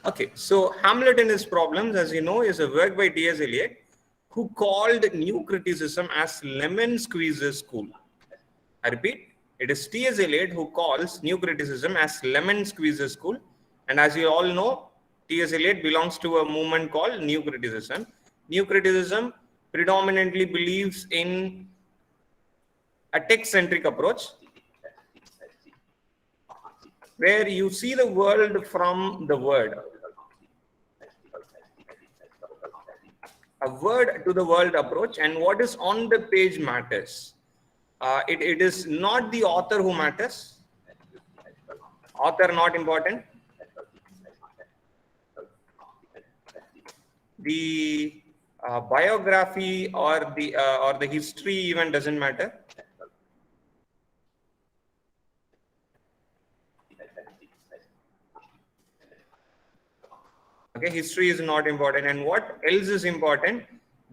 Okay, so Hamlet and His Problems, as you know, is a work by T.S. Eliot, who called new criticism as lemon squeezer school. I repeat, it is T.S. Eliot who calls new criticism as lemon squeezer school. And as you all know, T.S. Eliot belongs to a movement called New Criticism. New Criticism predominantly believes in a text-centric approach, where you see the world from the word. A word to the world approach, and what is on the page matters. It is not the author who matters. Author not important. The biography or the history even doesn't matter. Okay, history is not important, and what else is important?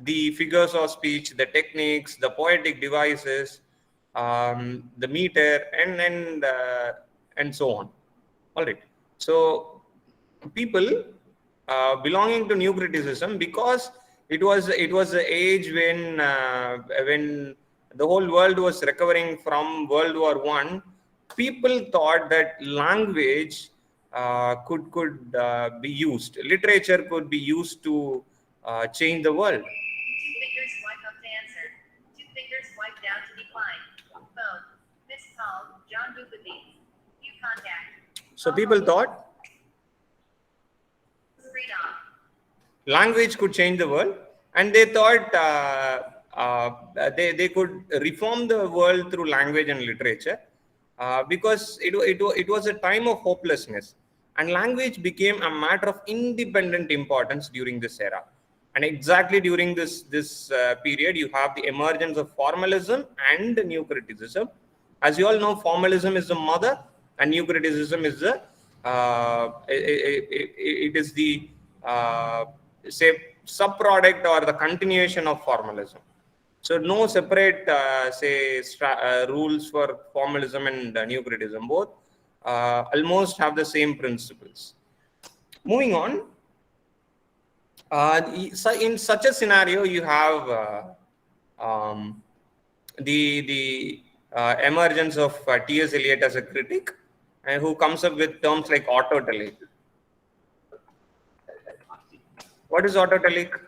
The figures of speech, the techniques, the poetic devices, the meter, and so on. All right. So people belonging to New Criticism, because it was the age when the whole world was recovering from World War I. People thought that language could be used. Literature could be used to change the world. 2 fingers swipe up to answer. 2 fingers swipe down to decline. Phone. Missed call. John Bupati. View contact. So people thought Screen off. language could change the world, and they thought they could reform the world through language and literature, because it was a time of hopelessness, and language became a matter of independent importance during this era. And exactly during this period, you have the emergence of formalism and New Criticism. As you all know, formalism is the mother, and New Criticism is the it is the say subproduct or the continuation of formalism. So no separate rules for formalism and New Criticism. Both almost have the same principles. Moving on, in such a scenario, you have the emergence of T.S. Eliot as a critic, and who comes up with terms like autotelic. What is autotelic?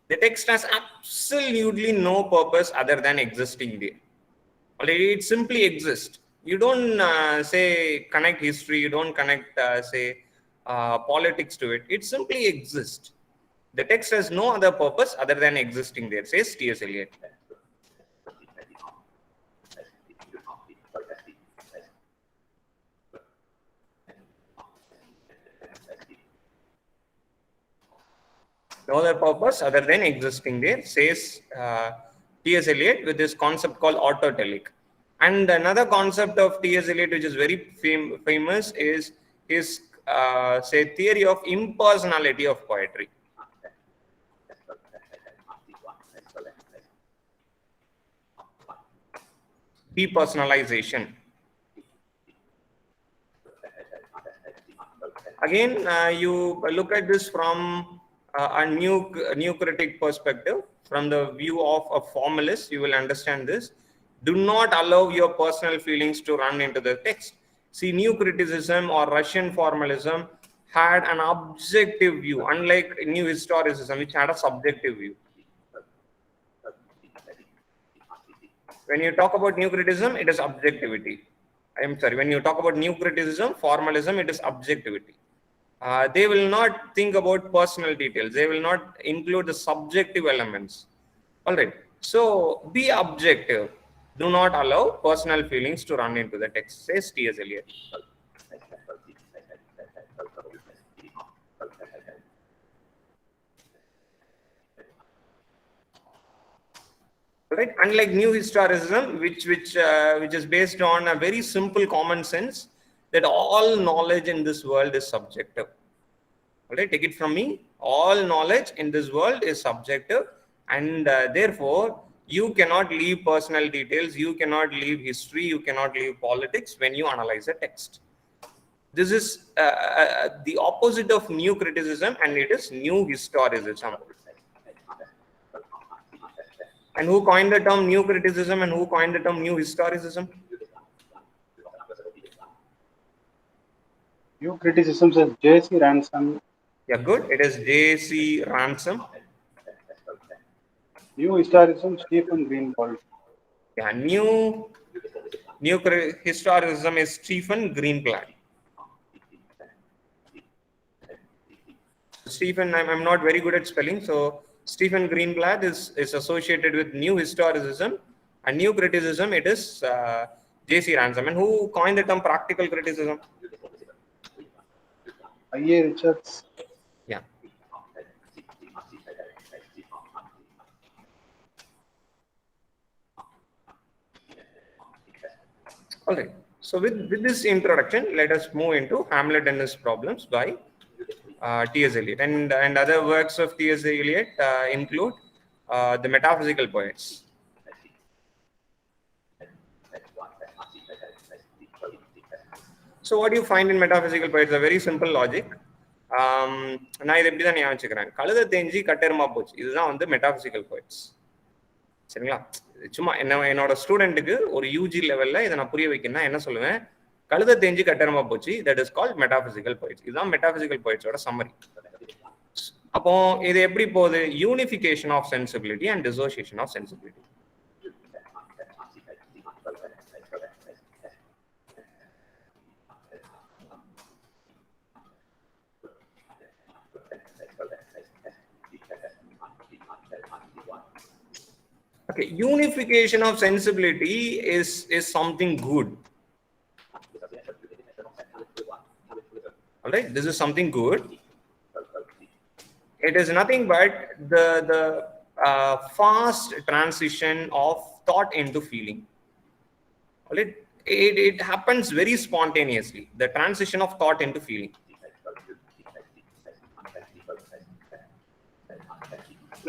The text has absolutely no purpose other than existing there. Already, it simply exists. You don't say connect history. You don't connect politics to it. It simply exists. The text has no other purpose other than existing there, says T.S. Eliot. No other purpose other than existing there, says T.S. Eliot, with this concept called autotelic. And another concept of T.S. Eliot, which is very famous, is his theory of impersonality of poetry. Depersonalization. Again, you look at this from a new critic perspective, from the view of a formalist. You will understand this. Do not allow your personal feelings to run into the text. See, New Criticism or Russian formalism had an objective view, unlike New Historicism, which had a subjective view. When you talk about New Criticism, it is objectivity. I'm sorry, when you talk about New Criticism, formalism, it is objectivity. They will not think about personal details. They will not include the subjective elements. All right. So be objective. Do not allow personal feelings to run into the text, says T.S. Eliot. Right. Unlike New Historicism, which is based on a very simple common sense, that all knowledge in this world is subjective. All right, take it from me. All knowledge in this world is subjective, and therefore You cannot leave personal details, you cannot leave history, you cannot leave politics when you analyze a text. This is the opposite of new criticism, and it is new historicism. And who coined the term new criticism and who coined the term new historicism? New criticism says J.C. Ransom. Yeah, good. It is J.C. Ransom. New historicism, Stephen Greenwald. Yeah, new historicism is Stephen Greenblatt. Stephen, I'm not very good at spelling, so Stephen Greenblatt is associated with new historicism, and new criticism it is J.C. Ransom. And who coined the term practical criticism? I.A. Richards. Yeah. All right. So with this introduction, let us move into Hamlet and his problems by T.S. Eliot. And other works of T.S. Eliot include the metaphysical poets. So what do you find in metaphysical poets? A very simple logic. நான் இதை எப்படி தான் ஞாபகம் வச்சுக்கிறேன். கழுதை தேஞ்சி கட்டெருமா போச்சு, இதுதான் வந்து மெட்டாபிசிக்கல் போயிட்ஸ். சரிங்களா? சும்மா என்னோட ஸ்டூடெண்ட்டுக்கு ஒரு யூஜி லெவல்ல இதை நான் புரிய வைக்கணும்னா என்ன சொல்லுவேன், கழுதை தேஞ்சி கட்டெருமா போச்சு, that is called metaphysical poets. இதுதான் மெட்டாபிசிக்கல் போயிட்ஸோட சம்மரி. அப்போ இது எப்படி போகுது? Unification of sensibility and dissociation of sensibility. Okay, unification of sensibility is something good. All right, this is something good. It is nothing but the fast transition of thought into feeling. All right, it happens very spontaneously. The transition of thought into feeling,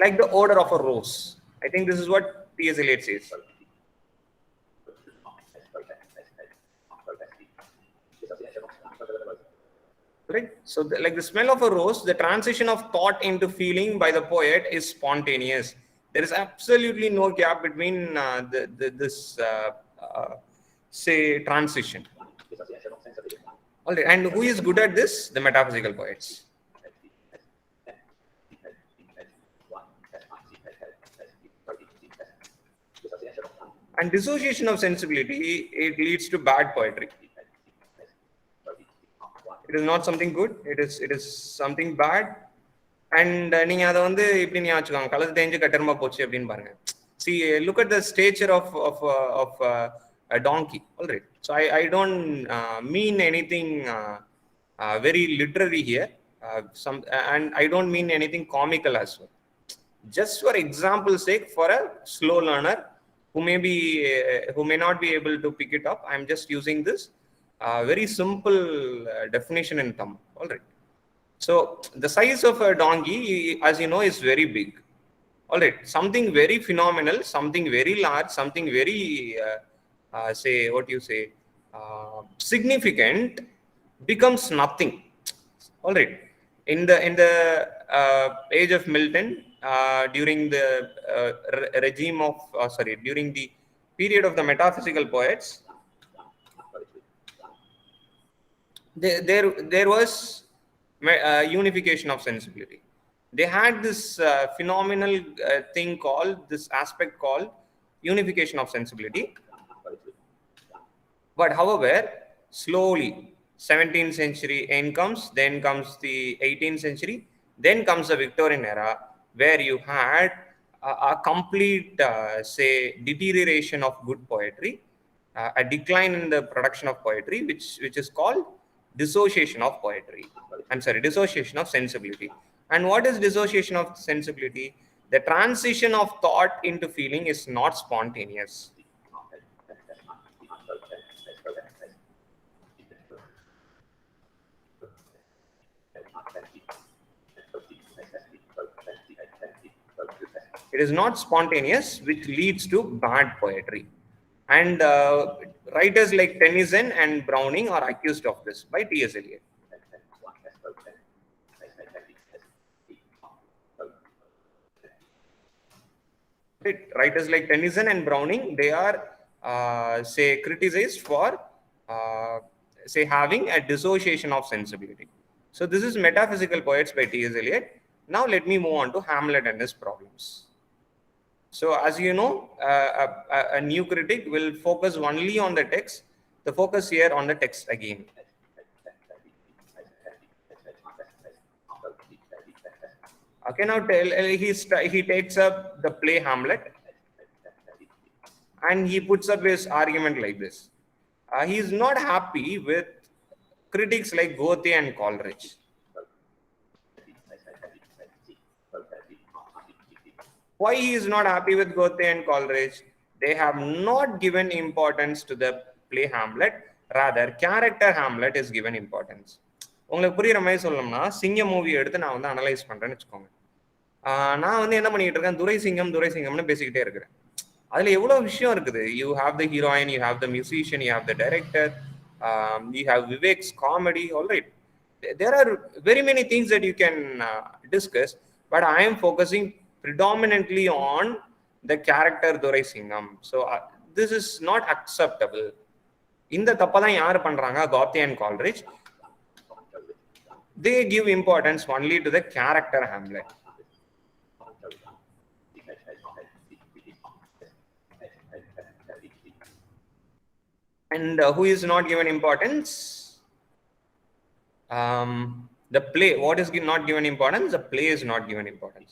like the odor of a rose. I think this is what T.S. Eliot says. Right? So like the smell of a rose, the transition of thought into feeling by the poet is spontaneous. There is absolutely no gap between this say transition. All right. And who is good at this? The metaphysical poets. And dissociation of sensibility, it leads to bad poetry. It is not something good. It is something bad. And நீங்க அதை வந்து இப்படி ஞாபகம் வச்சுக்கோங்க, கழுது தேஞ்சு கட்டெருமா போச்சு அப்படின்னு பாருங்க. See, look at the stature of a donkey. All right. So I don't mean anything very literary here. And I don't mean anything comical as well. Just for example's sake, for a slow learner who may not be able to pick it up, I'm just using this very simple definition in Tamil. All right. So the size of a donkey, as you know, is very big. All right. Something very phenomenal, something very large, something very significant becomes nothing. All right. In the age of Milton, during the during the period of the metaphysical poets, there was unification of sensibility. They had this phenomenal this aspect called unification of sensibility. But however, slowly 17th century end comes, then comes the 18th century, then comes the Victorian era, where you had a complete deterioration of good poetry, a decline in the production of poetry, which is called dissociation of poetry. Dissociation of sensibility. And what is dissociation of sensibility? The transition of thought into feeling is not spontaneous. It is not spontaneous, which leads to bad poetry. And writers like Tennyson and Browning are accused of this by T.S. Eliot. Right? Writers like Tennyson and Browning, they are say criticized for say having a dissociation of sensibility. So this is Metaphysical Poets by T.S. Eliot. Now let me move on to Hamlet and his problems. So as you know, a new critic will focus only on the text. The focus here on the text again. Okay, now he takes up the play Hamlet and he puts up his argument like this. He is not happy with critics like Goethe and Coleridge. Why he is not happy with Goethe and Coleridge? They have not given importance to the play Hamlet. Rather, character Hamlet is given importance. உங்களுக்கு புரியுற மாதிரி சொல்லணும்னா சிங்கம் movie எடுத்து நான் வந்து analyse பண்றேன்னு வச்சுக்கோங்க. நான் வந்து என்ன பண்ணிட்டு இருக்கேன், துரை சிங்கம்னு பேசிக்கிட்டே இருக்கிறேன். அதுல எவ்வளவு விஷயம் இருக்குது. You have the heroine, you have the musician, you have the director, you have Vivek's comedy. All right, there are very many things that you can discuss, but I am focusing predominantly on the character Durai Singham. So this is not acceptable. இந்த தப்பை தான் யார் பண்றாங்க? Goethe and Coleridge. They give importance only to the character Hamlet. And who is not given importance? The play. What is not given importance? The play is not given importance.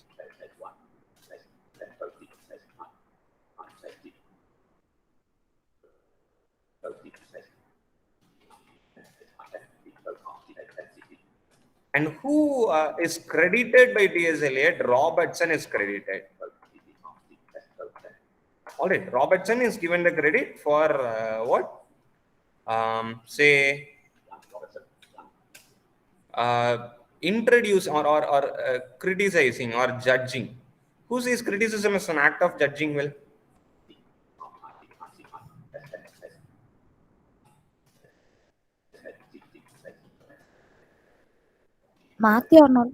And who is credited by T.S. Eliot? Robertson is credited. All right, Robertson is given the credit for what? Say introduce or criticizing or judging. Who says criticism is an act of judging? Well, Matthew Arnold.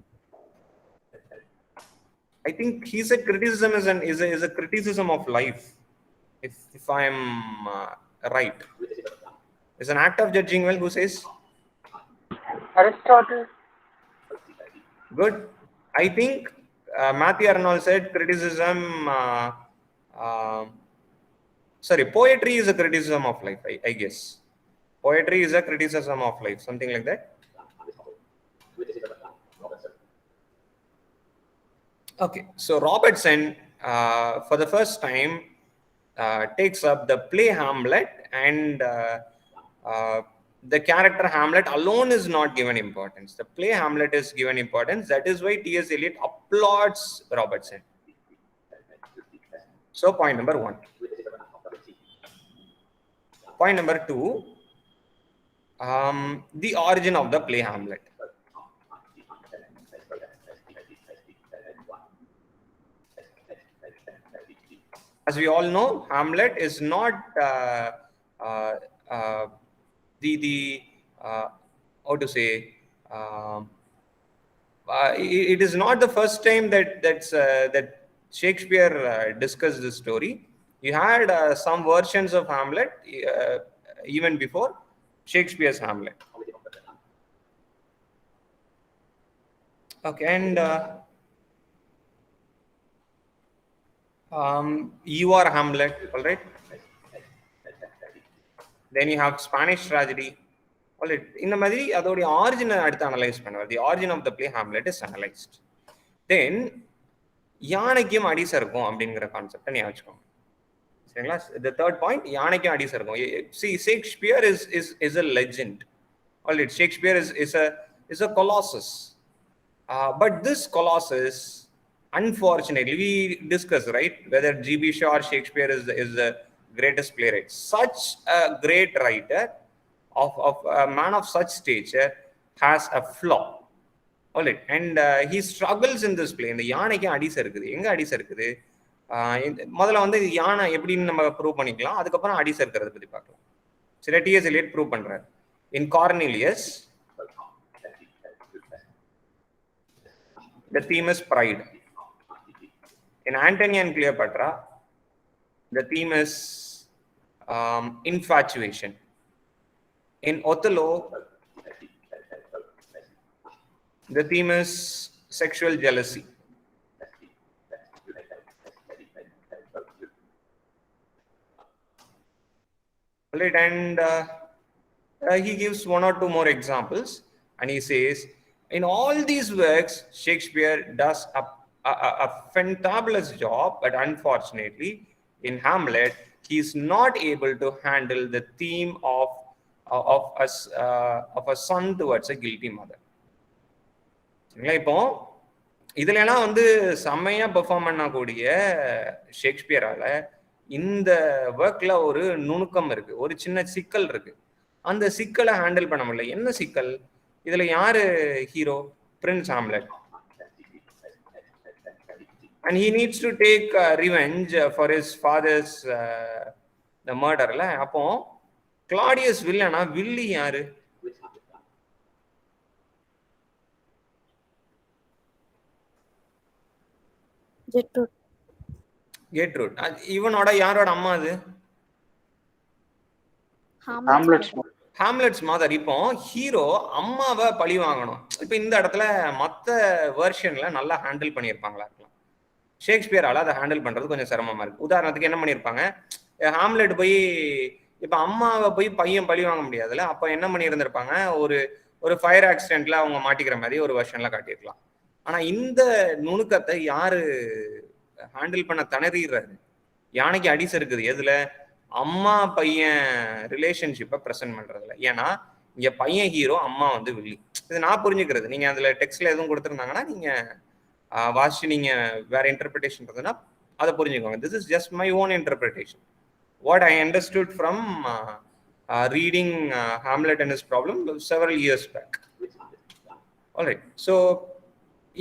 I think he said criticism is a criticism of life. If I am right, it's an act of judging. Well, who says? Aristotle. Good. I think Matthew Arnold said criticism. Poetry is a criticism of life. I guess poetry is a criticism of life, something like that. Okay, so Robertson, for the first time, takes up the play Hamlet, and the character Hamlet alone is not given importance. The play Hamlet is given importance. That is why T.S. Eliot applauds Robertson. So point number one. Point number two, the origin of the play Hamlet. As we all know, Hamlet is not how to say. It is not the first time that Shakespeare discussed this story. You had some versions of Hamlet even before Shakespeare's Hamlet. Okay, and you are Hamlet, all right? Then you have Spanish tragedy. All right. இந்த மாதிரி அதோட ஆரிஜினை அடுத்து analyse பண்ணுவார். The origin of the play Hamlet is analyzed. Then யானைக்கும் அடி சறுக்கும் அப்படிங்கிற கான்செப்டை ஞாபகம் வச்சுக்கோங்க. சரிங்களா? The third point, யானைக்கும் அடி சறுக்கும். See, Shakespeare is a legend. All right. Shakespeare is a colossus. But this colossus, unfortunately, we discuss, right, whether G.B. Shaw or Shakespeare is the greatest playwright. Such a great writer of a man of such stature has a flaw. All right, and he struggles in this play. இந்த யானைக்கு அடி சறுக்குது. எங்க அடி சறுக்குது? முதல்ல வந்து யானை எப்படின்னு நம்ம ப்ரூவ் பண்ணிக்கலாம், அதுக்கப்புறம் அடி சேர்க்கறத பத்தி பார்க்கலாம். சரி, டிஎஸ் எலியட் ப்ரூவ் பண்றாரு. இன் கார்னீலியஸ் the theme is pride. In Antony and Cleopatra the theme is infatuation. In Othello the theme is sexual jealousy. Right, and he gives one or two more examples, and he says, in all these works, Shakespeare does a fantabulous job, but unfortunately, in Hamlet, he is not able to handle the theme of a son towards a guilty mother. இப்போ இதுல எல்லாம் வந்து செம்மையா perform பண்ணக்கூடிய ஷேக்ஸ்பியரால இந்த ஒர்க்ல ஒரு நுணுக்கம் இருக்கு, ஒரு சின்ன சிக்கல் இருக்கு. அந்த சிக்கலை ஹேண்டில் பண்ண முடியல. என்ன சிக்கல்? இதுல யாரு hero? Prince Hamlet. and he needs to take revenge for his father's the murderல. அப்போ கிளாடியஸ் வில்லனா? வில்லி யாரு? கேட்ரூட். இவனோட யாரோட அம்மா அது? ஹாம்லெட்ஸ் மதர். இப்போ ஹீரோ அம்மாவை பழி வாங்கணும். இப்போ இந்த இடத்துல மற்ற வெர்ஷன்ல நல்லா ஹேண்டில் பண்ணியிருப்பாங்களா? ஷேக்ஸ்பியரால அதை ஹேண்டில் பண்றது கொஞ்சம் சிரமமா இருக்கு. உதாரணத்துக்கு என்ன பண்ணியிருப்பாங்க, ஹாம்லெட் போய் இப்போ அம்மாவை போய் பையன் பழி வாங்க முடியாதுல்ல, அப்போ என்ன பண்ணியிருந்திருப்பாங்க, ஒரு ஃபயர் ஆக்சிடென்ட்ல அவங்க மாட்டிக்கிற மாதிரி ஒரு வெர்ஷன்ல காட்டியிருக்கலாம். ஆனா இந்த நுணுக்கத்தை யாரு ஹேண்டில் பண்ண திணறாரு? யானைக்கு அடிசு இருக்குது எதுல? அம்மா பையன் ரிலேஷன்ஷிப்பை ப்ரெசென்ட் பண்றதுல. ஏன்னா இங்க பையன் ஹீரோ, அம்மா வந்து வில்லி. இது நான் புரிஞ்சுக்கிறது. நீங்க அதுல டெக்ஸ்ட்ல எதுவும் கொடுத்துருந்தாங்கன்னா நீங்க வாட்சி நீங்க வேற இன்டர்பிரிட்டேஷன் இருந்ததுன்னா அதை புரிஞ்சுக்கோங்க. This is just my own interpretation. What I understood from reading Hamlet and his problem several years back. Alright. So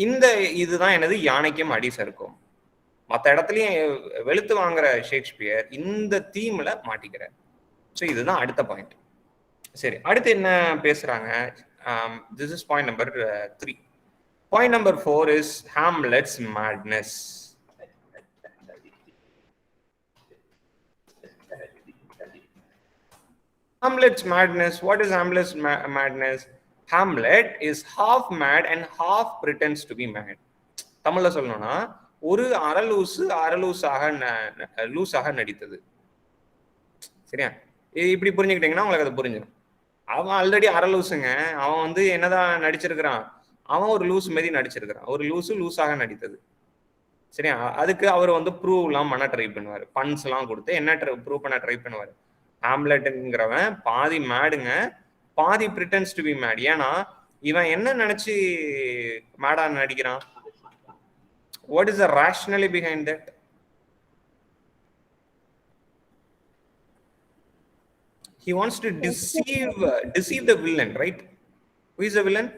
இந்த இதுதான் எனது யானைக்கும் அடி சறுக்கும். மற்ற இடத்துலயும் வெளுத்து வாங்குற ஷேக்ஸ்பியர் இந்த தீம்ல மாட்டிக்கிறார். ஸோ இதுதான் அடுத்த பாயிண்ட். சரி, அடுத்து என்ன பேசுறாங்க? This is point number 3. Point number 4 is Hamlet's madness. Hamlet's madness. What is Hamlet's madness? Hamlet is half mad and half pretends to be mad. தமிழ்ல சொல்லணும்னா ஒரு லூஸாக நடித்தது. சரியா? இப்படி புரிஞ்சுக்கிட்டீங்கன்னா உங்களுக்கு அது புரிஞ்சிடும். அவன் ஆல்ரெடி அரலூசுங்க. அவன் வந்து என்னதான் நடிச்சிருக்கிறான், அவன் ஒரு லூஸ் மாரி நடிச்சிருக்கிறான். ஒரு லூஸாக நடித்தது. சரியா? அதுக்கு அவர் வந்து ப்ரூவ் எல்லாம் பண்ண ட்ரை பண்ணுவார். பன்ஸ் எல்லாம் கொடுத்து என்ன ப்ரூவ் பண்ண ட்ரை பண்ணுவார். ஹாம்லெட்ங்கிறவன் பாதி மேடுங்க, பாதி பிரிட்டன்ஸ் டு பி மேட். ஏன்னா இவன் என்ன நினைச்சு மேடா நடிக்கிறான்? What is the rationale behind that? He wants to deceive the villain, right? Who is the villain?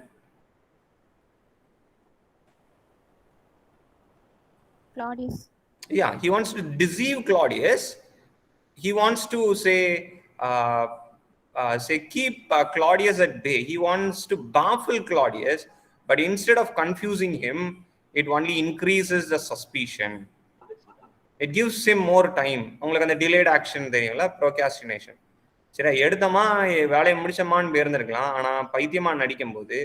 Claudius. Yeah, he wants to deceive Claudius. He wants to say keep Claudius at bay. He wants to baffle Claudius, but instead of confusing him, it only increases the suspicion. It gives him more time. உங்களுக்கு அந்த delayed action தெரியுங்களா? procrastination. சரி, எடுத்தமா வேலையை முடிச்சமான்னு பேர்ந்திருக்கலாம். ஆனா பைத்தியமா நடிக்கும் போது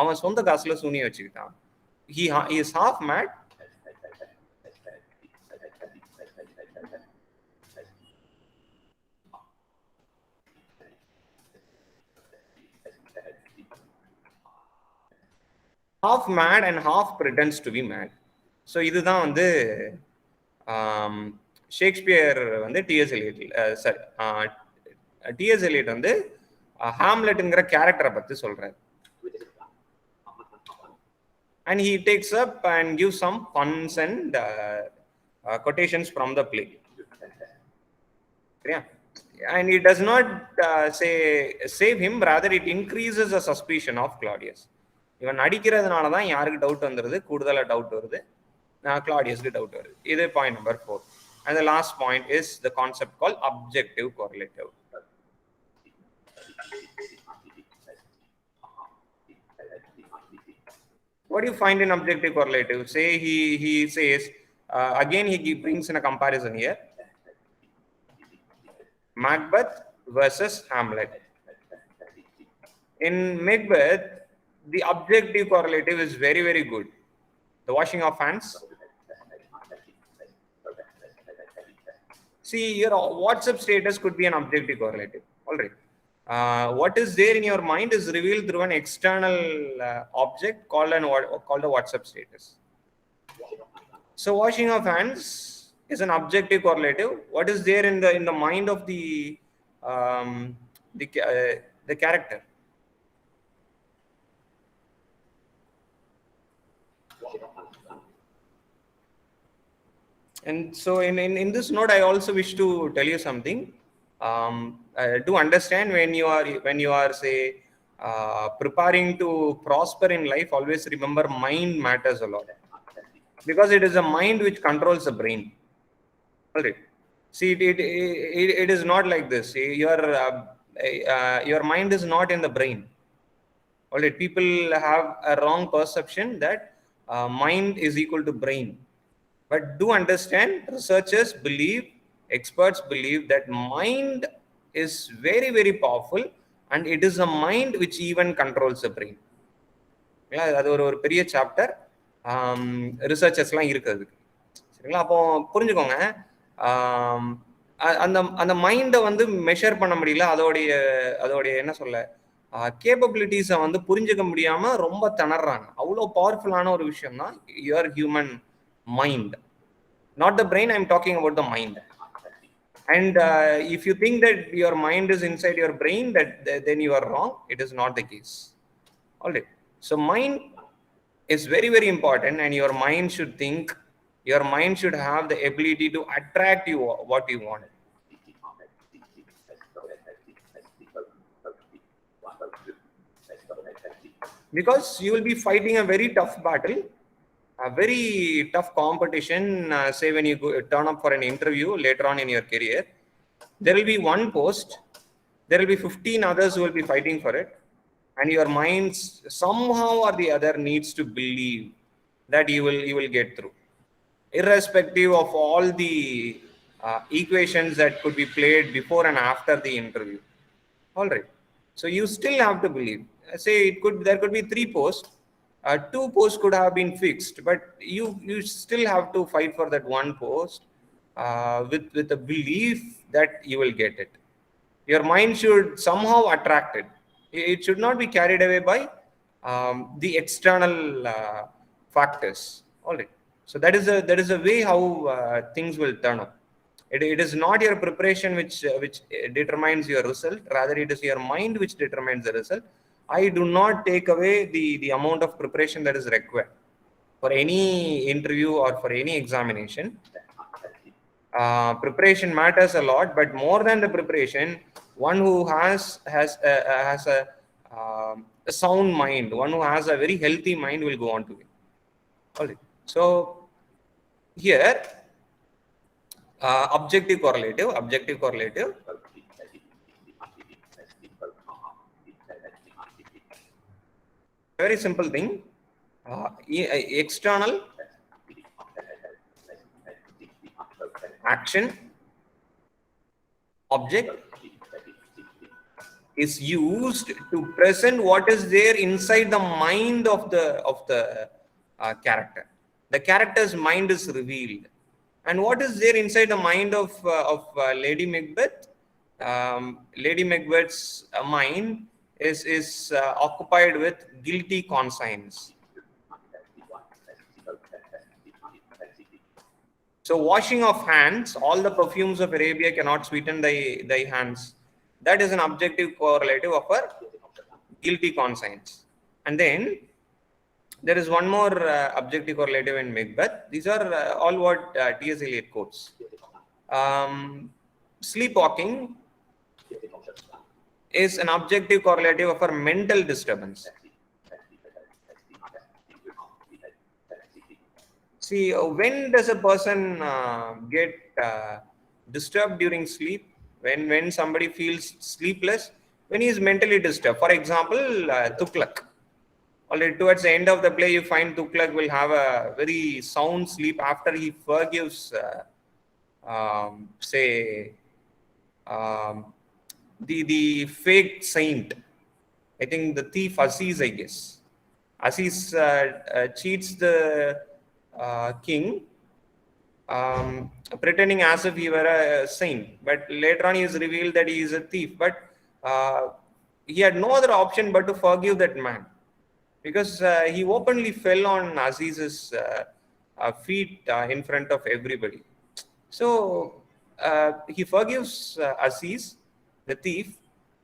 அவன் சொந்த காசுல சூனிய வச்சுக்கிட்டான். He is half mad. half mad and half pretends to be mad. So இதுதான் வந்து ஷேக்ஸ்பியர் வந்து டிஎஸ் எலியட் வந்து ஹாம்லெட்ங்கிற கேரக்டரை பத்தி சொல்றாரு. and he takes up and gives some puns and quotations from the play. சரியா? and it does not save him, rather it increases the suspicion of Claudius. இவன் நடிக்கிறதுனால தான் யாருக்கு டவுட் வந்துருது, கூடுதலா டவுட் வருது. Claudius get out. Either point number 4. And the last point is the concept called objective correlative. What do you find in objective correlative? Say he says, again he brings in a comparison here. Macbeth versus Hamlet. In Macbeth, the objective correlative is very, very good. The washing of hands. See, your WhatsApp status could be an objective correlative. All right. What is there in your mind is revealed through an external object called a WhatsApp status. So washing of hands is an objective correlative. What is there in the mind of the character? And so in this note, I also wish to tell you something. Do understand when you are say preparing to prosper in life, always remember mind matters a lot, because it is a mind which controls the brain. All right. See, it is not like this. Your mind is not in the brain. All right. People have a wrong perception that mind is equal to brain. But do understand, researchers believe, experts believe that mind is very, very powerful, and it is a mind which even controls the brain. அது ஒரு பெரிய chapter, ரிசர்ச்சர்ஸ்லாம் இருக்குது. சரிங்களா? அப்போ புரிஞ்சுக்கோங்க, அந்த மைண்டை வந்து மெஷர் பண்ண முடியல, அதோடைய என்ன சொல்ல கேப்பபிலிட்டிஸை வந்து புரிஞ்சுக்க முடியாம ரொம்ப திணறாங்க. அவ்வளோ பவர்ஃபுல்லான ஒரு விஷயம் தான் your human mind, not the brain. I'm talking about the mind. And if you think that your mind is inside your brain, then you are wrong. It is not the case. All right. So mind is very, very important, and your mind should think. Your mind should have the ability to attract you what you want. Because you will be fighting a very tough battle, a very tough competition. Say when you turn up for an interview later on in your career, there will be one post, there will be 15 others who will be fighting for it, and your mind somehow or the other needs to believe that you will get through, irrespective of all the equations that could be played before and after the interview. All right. So you still have to believe. Say there could be 3 posts. 2 posts could have been fixed, but you still have to fight for that 1 post with the belief that you will get it. Your mind should somehow attract it. It should not be carried away by the external factors. All right. So that is a way how things will turn up. It is not your preparation which determines your result. Rather, it is your mind which determines the result. I do not take away the amount of preparation that is required for any interview or for any examination. Preparation matters a lot, but more than the preparation, one who has a sound mind, one who has a very healthy mind will go on to win. All right. So here, objective correlative. Very simple thing. External action object is used to present what is there inside the mind of the character. The character's mind is revealed, and what is there inside the mind of Lady Macbeth? Lady Macbeth's mind is occupied with guilty conscience. So washing of hands, all the perfumes of Arabia cannot sweeten thy hands. That is an objective correlative of her guilty conscience. And then there is one more objective correlative in Macbeth. These are all what T.S. Eliot quotes. Sleepwalking is an objective correlative of her mental disturbance. See, when does a person get disturbed during sleep? When somebody feels sleepless, when he is mentally disturbed. For example, Tuklak. Already towards the end of the play, you find Tuklak will have a very sound sleep after he forgives, say, um, the fake saint. I think the thief Aziz, I guess. Aziz cheats the king, pretending as if he were a saint. But later on, he is revealed that he is a thief. But uh, he had no other option but to forgive that man, because he openly fell on Aziz's feet in front of everybody. So he forgives Aziz, the thief,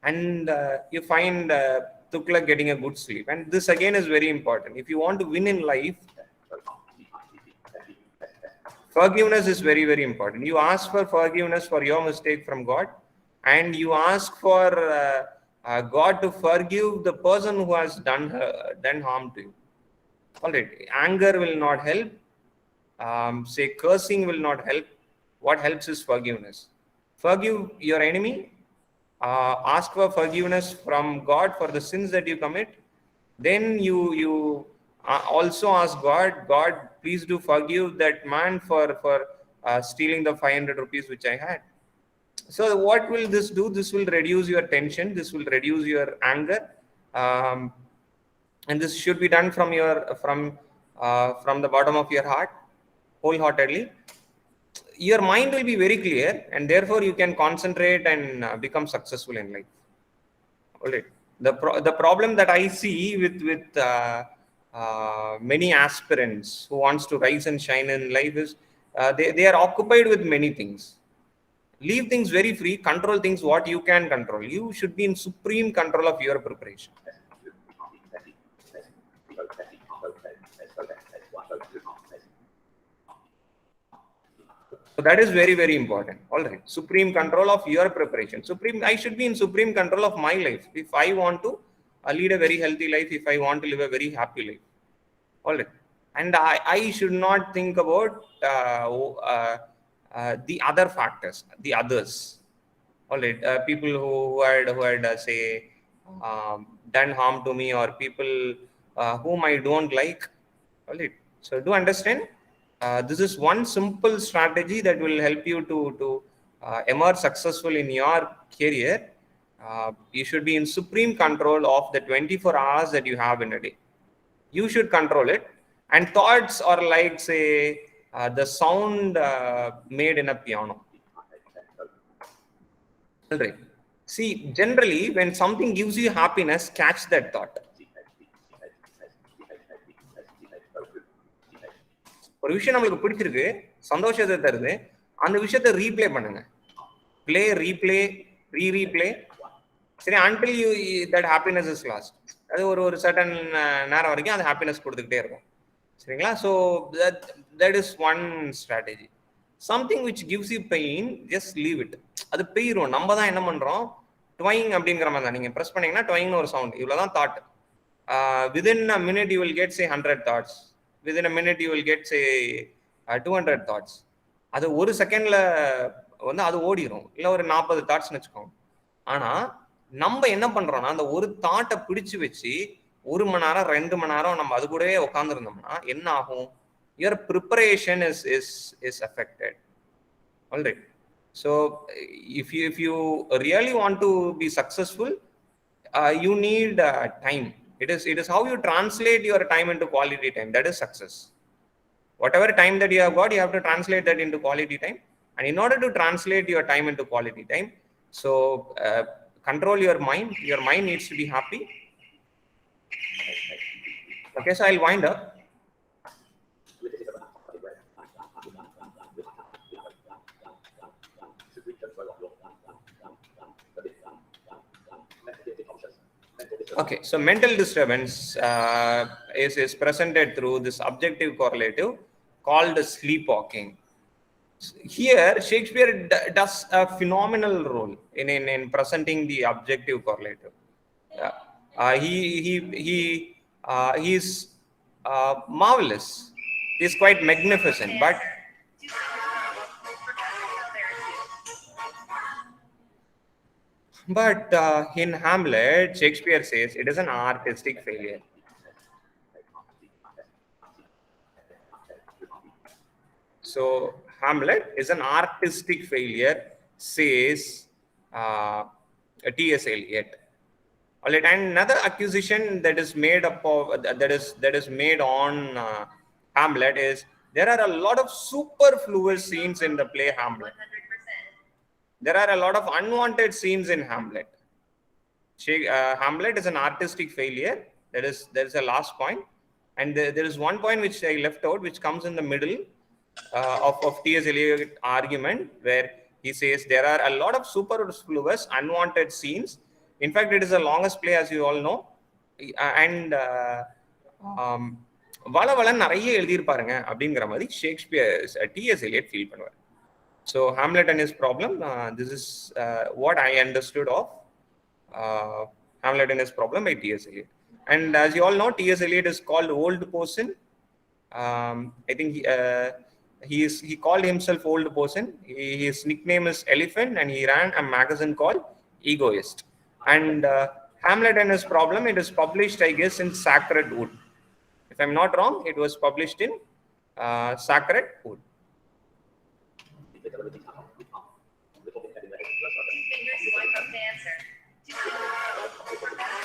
and you find Tukla getting a good sleep. And this again is very important. If you want to win in life, forgiveness is very, very important. You ask for forgiveness for your mistake from God, and you ask for God to forgive the person who has done harm to you. All right, anger will not help. Say cursing will not help. What helps is forgiveness. Forgive your enemy. Ask for forgiveness from God for the sins that you commit. Then you also ask God, please do forgive that man for stealing the 500 rupees which I had. So what will this do? This will reduce your tension. This will reduce your anger, and this should be done from the bottom of your heart, wholeheartedly. Your mind will be very clear, and therefore you can concentrate and become successful in life. All right. The problem that I see with many aspirants who wants to rise and shine in life is they are occupied with many things. Leave things very free. Control things what you can control. You should be in supreme control of your preparation. So that is very, very important. All right. Supreme control of your preparation. I should be in supreme control of my life. If I want to lead a very healthy life, if I want to live a very happy life. All right. And I should not think about the other factors, the others. All right. People who had say, done harm to me, or people whom I don't like. All right. So do understand. This is one simple strategy that will help you to emerge successful in your career. You should be in supreme control of the 24 hours that you have in a day. You should control it. And thoughts are like, say, the sound made in a piano. All right. See, generally, when something gives you happiness, catch that thought. ஒரு விஷயம் நம்மளுக்கு பிடிச்சிருக்கு, சந்தோஷத்தை தருது, அந்த விஷயத்தை replay பண்ணுங்க. Play, replay, re-replay. சரி, until that happiness is lost. அது ஒரு certain நேரம் வரைக்கும் அந்த happiness கொடுத்துக்கிட்டே இருக்கும். சரிங்களா? So that is one strategy. Something which gives you pain, just leave it. அது போயிடும். நம்ம தான் என்ன பண்றோம், ட்வைங் அப்படிங்கிற மாதிரி தான். நீங்க ப்ரெஸ் பண்ணீங்கன்னா ட்வைங்னு ஒரு சவுண்ட், இவ்வளவுதான் thought. Within a minute you will get say 100 thoughts. Within a minute you will get say 200 thoughts. அது ஒரு செகண்ட்ல வந்து அது ஓடிடும். இல்லை ஒரு 40 தாட்ஸ்னு வச்சுக்கோங்க. ஆனா நம்ம என்ன பண்றோம்னா, அந்த ஒரு தாட்டை பிடிச்சு வச்சு 1 மணி நேரம் 2 மணி நேரம் நம்ம அது கூடவே உட்காந்துருந்தோம்னா என்ன ஆகும்? Your preparation is affected. All right. So if you really want to be successful, you need time. It is how you translate your time into quality time. That is success. Whatever time that you have got, you have to translate that into quality time. And in order to translate your time into quality time, so control your mind. Your mind needs to be happy. Okay, so I'll wind up. Okay, so mental disturbance is presented through this objective correlative called sleepwalking. Here, Shakespeare does a phenomenal role in presenting the objective correlative. He is marvelous is quite magnificent, but Answer. Two fingers up. Professor Calvert. in Hamlet, Shakespeare says it is an artistic failure. So Hamlet is an artistic failure, says T.S. Eliot. All right, and another accusation that is made up of that is made on Hamlet is there are a lot of superfluous scenes in the play Hamlet. 100%. There are a lot of unwanted scenes in Hamlet. Hamlet is an artistic failure. There is a last point, and there is one point which I left out, which comes in the middle of T.S. Eliot argument, where he says there are a lot of superfluous, unwanted scenes. In fact, it is the longest play, as you all know, and வளவள நிறைய எழுதியிருப்பாருங்க அப்படிங்கிற மாதிரி Shakespeare T.S. Eliot feel பண்ணுவார். So Hamlet and his problem, this is what I understood of Hamlet and his problem by T.S. Eliot. And as you all know, T.S. Eliot is called Old Person. I think he called himself Old Person. His nickname is Elephant, and he ran a magazine called Egoist. And Hamlet and his problem, it is published, I guess, in Sacred Wood. If I'm not wrong, it was published in Sacred Wood. Two fingers swipe up to answer. Two fingers up. Professor